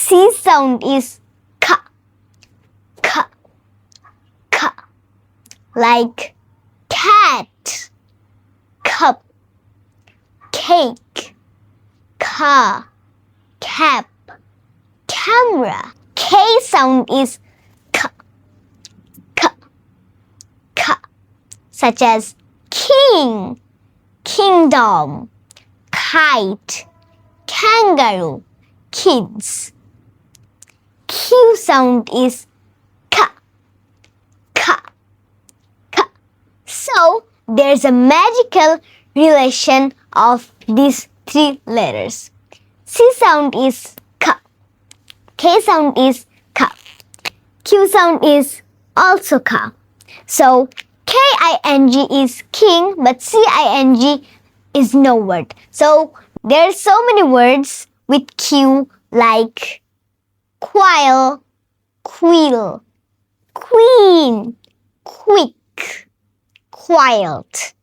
C sound is K, K, K. Like cat, cup, cake, car, cap, camera. K sound is K, K, K. Such as king, kingdom, kite, kangaroo, kids. Q sound is K, K, K. So there's a magical relation of these three letters. C sound is K, K sound is K, Q sound is also K. So K-I-N-G is king, but C-I-N-G is no word. So there are so many words with Q like quail, quill, queen, quick, quiet.